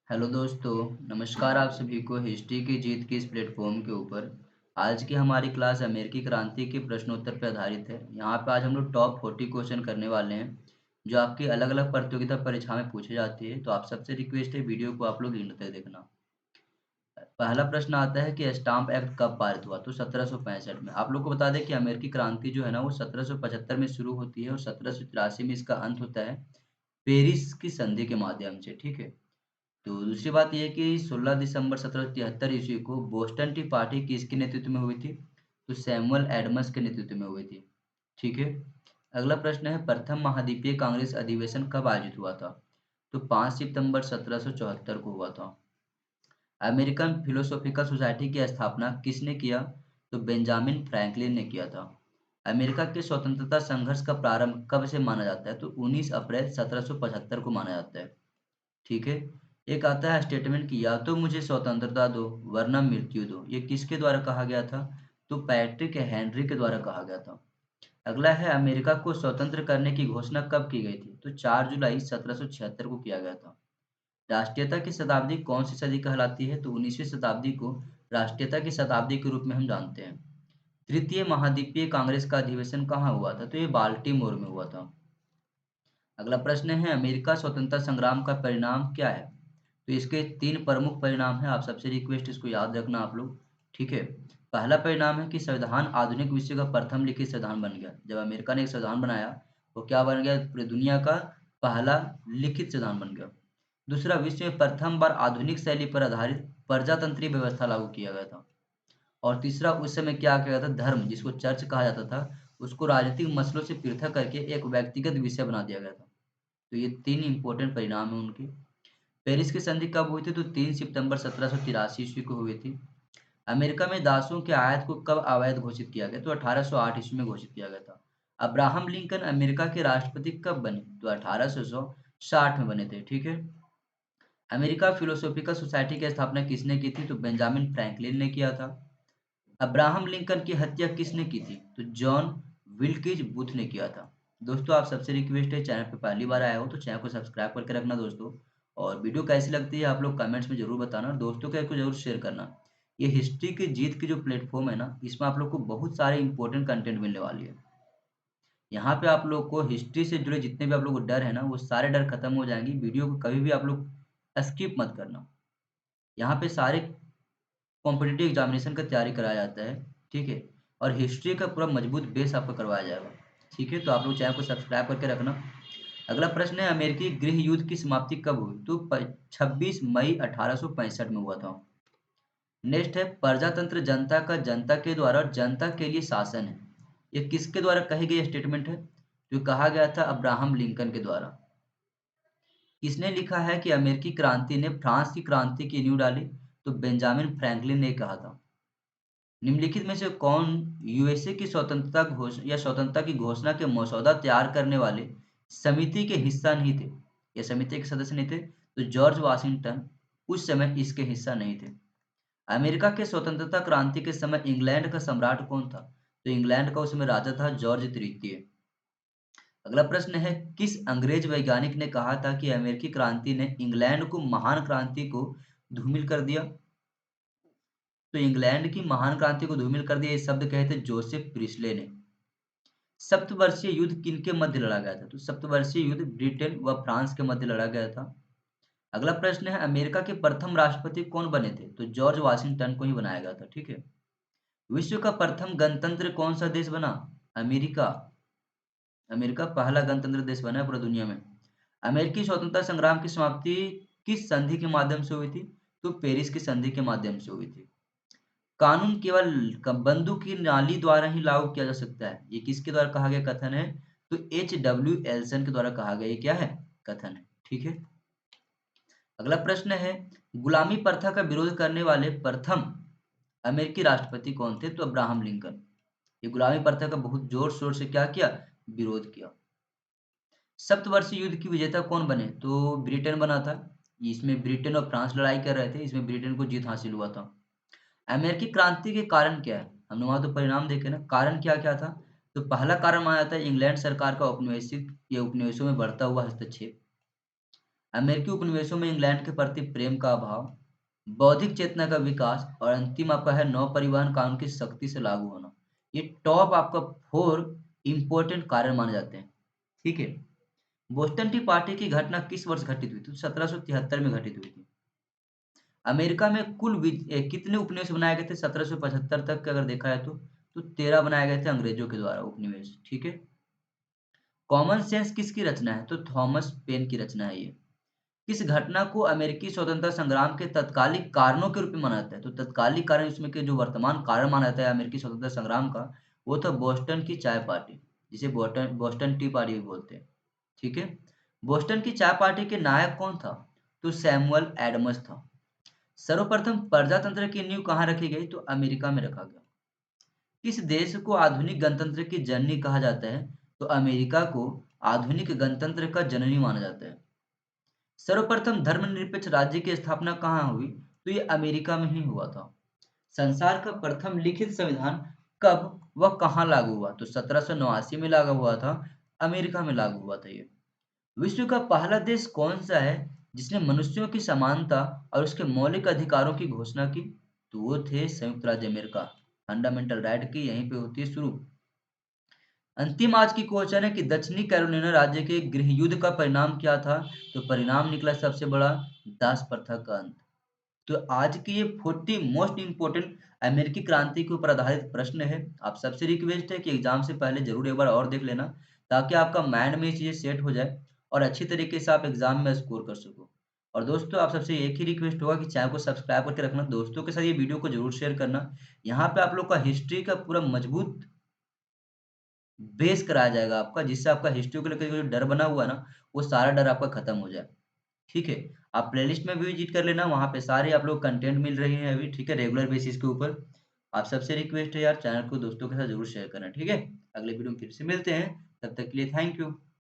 Hello दोस्तों, नमस्कार आप सभी को हिस्ट्री की जीत की इस प्लेटफॉर्म के ऊपर। आज की हमारी क्लास अमेरिकी क्रांति के प्रश्नोत्तर पर आधारित है। यहाँ पे आज हम लोग टॉप 40 क्वेश्चन करने वाले हैं जो आपकी अलग अलग प्रतियोगिता परीक्षा में पूछे जाते हैं। तो आप सबसे रिक्वेस्ट है वीडियो को आप लोग एंड तक देखना। पहला प्रश्न आता है कि स्टाम्प एक्ट कब पारित हुआ? तो 1765 में। आप लोग को बता दें कि अमेरिकी क्रांति जो है ना वो 1775 में शुरू होती है और 1783 में इसका अंत होता है पेरिस की संधि के माध्यम से। ठीक है। तो दूसरी बात ये है कि 16 दिसंबर 1773 ईस्वी को बोस्टन टी पार्टी किसके नेतृत्व में हुई थी? तो सैमुअल एडम्स के नेतृत्व में हुई थी। ठीक है। अगला प्रश्न है प्रथम महाद्वीपीय कांग्रेस अधिवेशन कब आयोजित हुआ था? तो 5 सितंबर 1774 को हुआ था। अमेरिकन फिलोसॉफिकल सोसाइटी की स्थापना किसने किया? तो बेंजामिन फ्रैंकलिन ने किया था। अमेरिका के स्वतंत्रता संघर्ष का प्रारंभ कब से माना जाता है? तो 19 अप्रैल 1775 को माना जाता है। ठीक है। एक आता है स्टेटमेंट कि या तो मुझे स्वतंत्रता दो वरना मृत्यु दो। ये किसके द्वारा कहा गया था? तो पैट्रिक हेनरी के द्वारा कहा गया था। अगला है अमेरिका को स्वतंत्र करने की घोषणा कब की गई थी? तो 4 जुलाई 1776 को किया गया था। राष्ट्रीयता की शताब्दी कौन सी सदी कहलाती है? तो 19वीं शताब्दी को राष्ट्रीयता की शताब्दी के रूप में हम जानते हैं। तृतीय महाद्वीपीय कांग्रेस का अधिवेशन कहाँ हुआ था? तो ये बाल्टीमोर में हुआ था। अगला प्रश्न है अमेरिका स्वतंत्रता संग्राम का परिणाम क्या है? तो इसके 3 प्रमुख परिणाम हैं। आप सबसे रिक्वेस्ट इसको याद रखना आप लोग। ठीक है। पहला परिणाम है कि संविधान आधुनिक विश्व का प्रथम लिखित संविधान बन गया। जब अमेरिका ने एक संविधान बनाया वो क्या बन गया? पूरी दुनिया का पहला लिखित संविधान बन गया। दूसरा, विश्व में प्रथम बार आधुनिक शैली पर आधारित प्रजातंत्रीय व्यवस्था लागू किया गया था। और तीसरा, उस समय क्या किया गया था? धर्म, जिसको चर्च कहा जाता था, उसको राजनीतिक मसलों से पृथक करके एक व्यक्तिगत विषय बना दिया गया था। तो ये 3 इंपॉर्टेंट परिणाम हैं उनके। पेरिस की संधि कब हुई थी? तो 3 सितंबर 1783 ईस्वी को हुई थी। अमेरिका में दासों के आयात को कब अवैध घोषित किया गया? तो 1808 ईस्वी में घोषित किया गया था। अब्राहम लिंकन अमेरिका के राष्ट्रपति कब बने? तो 1860 में बने थे। ठीक है। अमेरिका फिलोसॉफिकल सोसाइटी की स्थापना किसने की थी? तो बेंजामिन फ्रैंकलिन ने किया था। अब्राहम लिंकन की हत्या किसने की थी? तो जॉन विल्किज बूथ ने किया था। दोस्तों आप सबसे रिक्वेस्ट है, चैनल पे पहली बार आए हो तो चैनल को सब्सक्राइब करके रखना दोस्तों। और वीडियो कैसी लगती है आप लोग कमेंट्स में जरूर बताना, दोस्तों को जरूर शेयर करना। ये हिस्ट्री की जीत की जो प्लेटफॉर्म है ना, इसमें आप लोग को बहुत सारे इंपॉर्टेंट कंटेंट मिलने वाली है। यहाँ पे आप लोग को हिस्ट्री से जुड़े जितने भी आप लोग को डर है ना, वो सारे डर खत्म हो जाएंगे। वीडियो को कभी भी आप लोग स्किप मत करना। यहाँ पे सारे कॉम्पिटिटिव एग्जामिनेशन का तैयारी कराया जाता है। ठीक है। और हिस्ट्री का पूरा मजबूत बेस आपका करवाया जाएगा। ठीक है। तो आप लोग चैनल को सब्सक्राइब करके रखना। अगला प्रश्न है अमेरिकी गृह युद्ध की समाप्ति कब हुई? तो 26 मई 1865 में हुआ था। नेक्स्ट है प्रजातंत्र जनता का जनता के द्वारा और जनता के लिए शासन है। ये किसके द्वारा कही गई स्टेटमेंट है? जो कहा गया था अब्राहम लिंकन के द्वारा। किसने लिखा है कि अमेरिकी क्रांति ने फ्रांस की क्रांति की नींव डाली? तो बेंजामिन फ्रैंकलिन ने कहा था। निम्नलिखित में से कौन यूएसए की स्वतंत्रता की घोषणा के मसौदा तैयार करने वाले समिति के हिस्सा नहीं थे? या समिति के सदस्य नहीं थे? तो जॉर्ज वाशिंगटन उस समय इसके हिस्सा नहीं थे। अमेरिका के स्वतंत्रता क्रांति के समय इंग्लैंड का सम्राट कौन था? तो इंग्लैंड का उस समय राजा था जॉर्ज तृतीय। अगला प्रश्न है किस अंग्रेज वैज्ञानिक ने कहा था कि अमेरिकी क्रांति ने इंग्लैंड को महान क्रांति को धूमिल कर दिया? तो इंग्लैंड की महान क्रांति को धूमिल कर दिया ये शब्द कहे थे जोसेफ प्रिस्ले ने। सप्तवर्षीय युद्ध किनके मध्य लड़ा गया था? तो सप्तवर्षीय युद्ध ब्रिटेन व फ्रांस के मध्य लड़ा गया था। अगला प्रश्न है अमेरिका के प्रथम राष्ट्रपति कौन बने थे? तो जॉर्ज वाशिंगटन को ही बनाया गया था। ठीक है। विश्व का प्रथम गणतंत्र कौन सा देश बना? अमेरिका। अमेरिका पहला गणतंत्र देश बना है पूरी दुनिया में। अमेरिकी स्वतंत्रता संग्राम की समाप्ति किस संधि के माध्यम से हुई थी? तो पेरिस की संधि के माध्यम से हुई थी। कानून केवल बंदूक की नाली द्वारा ही लागू किया जा सकता है, ये किसके द्वारा कहा गया कथन है? तो H.W. एल्सन के द्वारा कहा गया ये क्या है? कथन है। ठीक है। अगला प्रश्न है गुलामी प्रथा का विरोध करने वाले प्रथम अमेरिकी राष्ट्रपति कौन थे? तो अब्राहम लिंकन। ये गुलामी प्रथा का बहुत जोर शोर से क्या किया? विरोध किया। सप्तवर्षीय युद्ध की विजेता कौन बने? तो ब्रिटेन बना था। इसमें ब्रिटेन और फ्रांस लड़ाई कर रहे थे, इसमें ब्रिटेन को जीत हासिल हुआ था। अमेरिकी क्रांति के कारण क्या है? हमने वहां तो परिणाम देखे ना, कारण क्या क्या था? तो पहला कारण माना जाता है इंग्लैंड सरकार का औपनिवेशिक या उपनिवेशों में बढ़ता हुआ हस्तक्षेप। अमेरिकी उपनिवेशों में इंग्लैंड के प्रति प्रेम का अभाव, बौद्धिक चेतना का विकास और अंतिम आपका है नौ परिवहन कानून की सख्ती से लागू होना। ये टॉप आपका 4 इंपॉर्टेंट कारण माने जाते हैं। ठीक है। बोस्टन टी पार्टी की घटना किस वर्ष घटित हुई थी? तो 1773 में घटित हुई थी। अमेरिका में कुल कितने उपनिवेश बनाए गए थे 1775 तक के अगर देखा है तो 13 बनाए गए थे अंग्रेजों के द्वारा उपनिवेश। ठीक है। कॉमन सेंस किसकी रचना है? तो थॉमस पेन की रचना है ये। किस घटना को अमेरिकी स्वतंत्रता संग्राम के तत्कालिक कारणों के रूप में माना जाता है? तो तत्कालिक कारण इसमें के जो वर्तमान कारण माना जाता है अमेरिकी स्वतंत्रता संग्राम का, वो था बोस्टन की चाय पार्टी, जिसे बोस्टन बोस्टन टी पार्टी भी बोलते हैं। ठीक है। बोस्टन की चाय पार्टी के नायक कौन था? तो सैमुअल एडम्स था। सर्वप्रथम प्रजातंत्र की नींव कहाँ रखी गई? तो अमेरिका में रखा गया। किस देश को आधुनिक गणतंत्र की जननी कहा जाता है? तो अमेरिका को आधुनिक गणतंत्र का जननी माना जाता है। सर्वप्रथम धर्मनिरपेक्ष राज्य की स्थापना कहाँ हुई? तो ये अमेरिका में ही हुआ था। संसार का प्रथम लिखित संविधान कब व कहाँ लागू हुआ? तो 1789 में लागू हुआ था, अमेरिका में लागू हुआ था ये। विश्व का पहला देश कौन सा है जिसने मनुष्यों की समानता और उसके मौलिक अधिकारों की घोषणा की? तो वो थे संयुक्त राज्य अमेरिका। फंडामेंटल राइट की यहीं पे होती है शुरू। अंतिम आज की क्वेश्चन है कि दक्षिणी कैरोलिना राज्य के गृह युद्ध का परिणाम क्या था? तो परिणाम निकला सबसे बड़ा, दास प्रथा का अंत। तो आज की ये 40 मोस्ट इंपोर्टेंट अमेरिकी क्रांति के ऊपर आधारित प्रश्न है। आप सबसे रिक्वेस्ट है कि एग्जाम से पहले जरूर एक बार और देख लेना, ताकि आपका माइंड में ये चीजें सेट हो जाए और अच्छी तरीके से आप एग्जाम में स्कोर कर सको। और दोस्तों आप सबसे एक ही रिक्वेस्ट होगा कि चैनल को सब्सक्राइब करके रखना, दोस्तों के साथ ये वीडियो को जरूर शेयर करना। यहाँ पे आप लोग का हिस्ट्री का पूरा मजबूत बेस कराया जाएगा आपका, जिससे आपका हिस्ट्री को लेकर जो डर बना हुआ है ना, वो सारा डर आपका खत्म हो जाए। ठीक है। आप प्लेलिस्ट में भी विजिट कर लेना, वहाँ पे सारे आप लोग कंटेंट मिल रही हैं अभी। ठीक है, रेगुलर बेसिस के ऊपर। आप सबसे रिक्वेस्ट है यार, चैनल को दोस्तों के साथ जरूर शेयर करना। ठीक है। अगले वीडियो में फिर से मिलते हैं, तब तक के लिए थैंक यू।